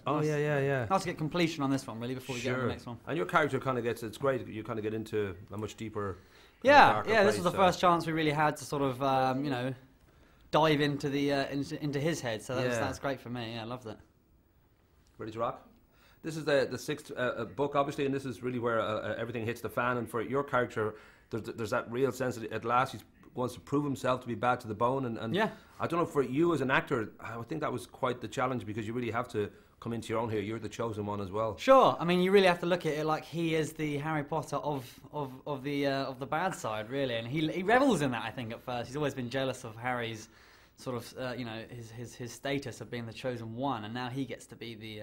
Oh, yeah. Nice to get completion on this one, really, before we get on the next one. And your character kind of gets, it's great, you kind of get into a much deeper, this was the first chance we really had to sort of, dive into the into his head, so that's great for me. Yeah, I loved it. Ready to rock? This is the sixth book, obviously, and this is really where everything hits the fan, and for your character, there's that real sense that at last he wants to prove himself to be bad to the bone, and I don't know, for you as an actor, I think that was quite the challenge, because you really have to come into your own here. You're the chosen one as well. Sure. I mean, you really have to look at it like he is the Harry Potter of the bad side, really, and he revels in that. I think at first he's always been jealous of Harry's sort of his status of being the chosen one, and now he gets to be the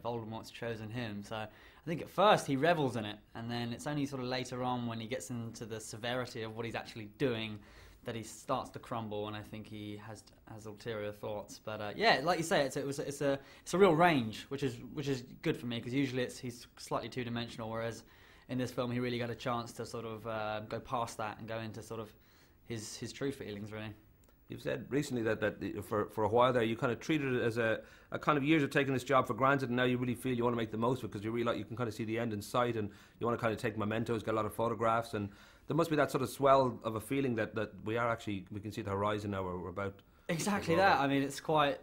Voldemort's chosen him. So I think at first he revels in it, and then it's only sort of later on when he gets into the severity of what he's actually doing that he starts to crumble, and I think he has ulterior thoughts. But like you say, it's a real range, which is good for me, because usually he's slightly two-dimensional, whereas in this film he really got a chance to sort of go past that and go into sort of his true feelings, really. You've said recently that for a while there you kind of treated it as a kind of years of taking this job for granted, and now you really feel you want to make the most of it, because you really you can kind of see the end in sight, and you want to kind of take mementos, get a lot of photographs, and there must be that sort of swell of a feeling that we can see the horizon now. We're about exactly that. I mean, it's quite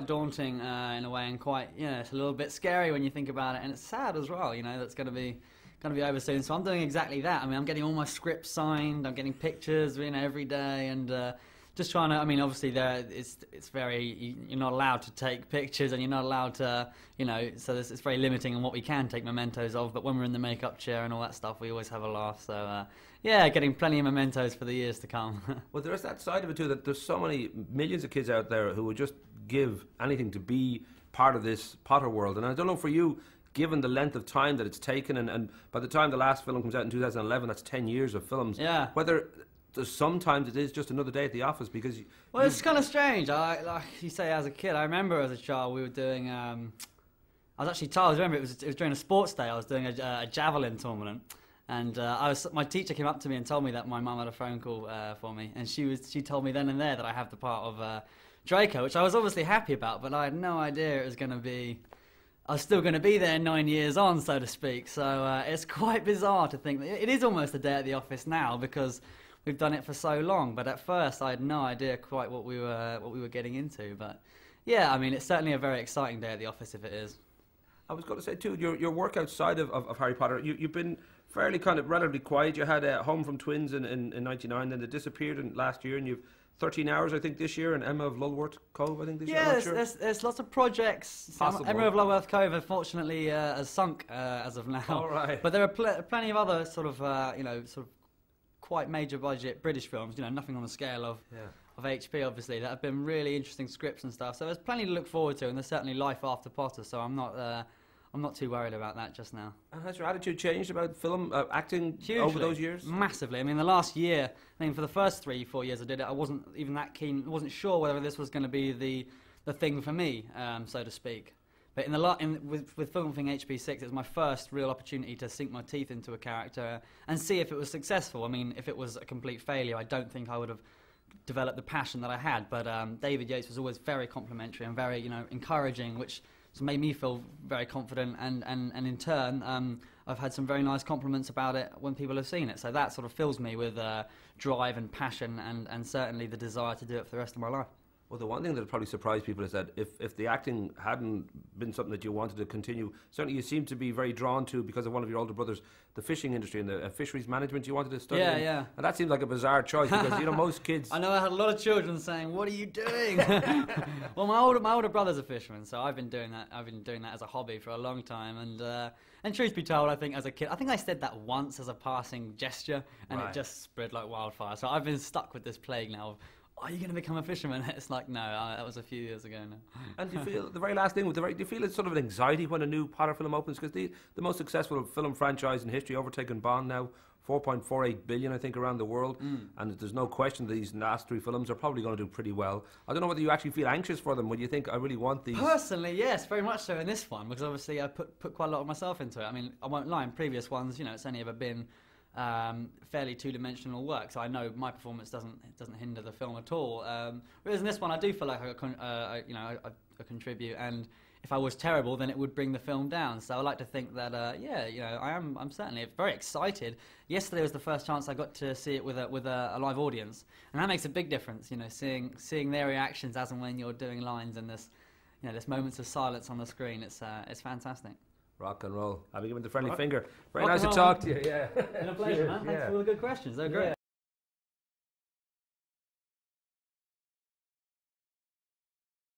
daunting in a way, and quite it's a little bit scary when you think about it, and it's sad as well. That's going to be over soon. So I'm doing exactly that. I mean, I'm getting all my scripts signed. I'm getting pictures, every day, and just trying to. I mean, obviously it's very. You're not allowed to take pictures, and you're not allowed to. So it's very limiting on what we can take mementos of. But when we're in the makeup chair and all that stuff, we always have a laugh. So getting plenty of mementos for the years to come. Well, there's that side of it too, that there's so many millions of kids out there who would just give anything to be part of this Potter world. And I don't know, for you, given the length of time that it's taken, and by the time the last film comes out in 2011, that's 10 years of films. Yeah. Whether sometimes it is just another day at the office, because it's kind of strange. Like you say, as a kid, I remember as a child we were doing. I was actually told. I remember it was during a sports day. I was doing a javelin tournament, and my teacher came up to me and told me that my mum had a phone call for me, and she told me then and there that I have the part of Draco, which I was obviously happy about, but I had no idea it was going to be. I was still going to be there 9 years on, so to speak. So it's quite bizarre to think that it is almost a day at the office now, because we've done it for so long. But at first, I had no idea quite what we were getting into. But yeah, I mean, it's certainly a very exciting day at the office if it is. I was going to say too, your work outside of Harry Potter, you've been fairly kind of relatively quiet. You had Home from Twins in '99, then they disappeared last year, and you've 13 Hours, I think, this year, and Emma of Lulworth Cove, I think, this year. Yeah, there's lots of projects. Emma of Lulworth Cove, unfortunately, has sunk as of now. All right. But there are plenty of other sort of quite major budget British films, nothing on the scale of HP, obviously, that have been really interesting scripts and stuff. So there's plenty to look forward to, and there's certainly life after Potter, so I'm not too worried about that just now. And has your attitude changed about film acting hugely, over those years? Massively. I mean, the last year, for the first 3-4 years I did it, I wasn't even that keen. I wasn't sure whether this was going to be the thing for me, so to speak. But with filming HP6, it was my first real opportunity to sink my teeth into a character and see if it was successful. I mean, if it was a complete failure, I don't think I would have developed the passion that I had. But David Yates was always very complimentary and very, encouraging, which made me feel very confident. And in turn, I've had some very nice compliments about it when people have seen it. So that sort of fills me with drive and passion, and certainly the desire to do it for the rest of my life. Well, the one thing that probably surprised people is that if the acting hadn't been something that you wanted to continue, certainly you seem to be very drawn to, because of one of your older brothers, the fishing industry and the fisheries management you wanted to study. Yeah, yeah. And that seems like a bizarre choice, because most kids. I know I had a lot of children saying, "What are you doing?" Well, my older brother's a fisherman, so I've been doing that. I've been doing that as a hobby for a long time, and truth be told, I think as a kid, I think I said that once as a passing gesture, and it just spread like wildfire. So I've been stuck with this plague now of, are you going to become a fisherman? It's like, no, that was a few years ago now. And do you feel, the very last thing, do you feel it's sort of an anxiety when a new Potter film opens? Because the most successful film franchise in history, overtaken Bond now, 4.48 billion, I think, around the world. And there's no question that these last 3 films are probably going to do pretty well. I don't know whether you actually feel anxious for them when you think, I really want these. Personally, yes, very much so in this one, because obviously I put quite a lot of myself into it. I mean, I won't lie, in previous ones, it's only ever been fairly two-dimensional work, so I know my performance doesn't hinder the film at all. Whereas in this one, I do feel like I contribute, and if I was terrible, then it would bring the film down. So I like to think that, I'm certainly very excited. Yesterday was the first chance I got to see it with a live audience, and that makes a big difference. Seeing their reactions as and when you're doing lines, and there's moments of silence on the screen. It's fantastic. Rock and roll. I'll be giving the friendly finger. Very Rock nice and to roll, talk to you. Yeah. Been a pleasure, man. Thanks for all the good questions. They're great.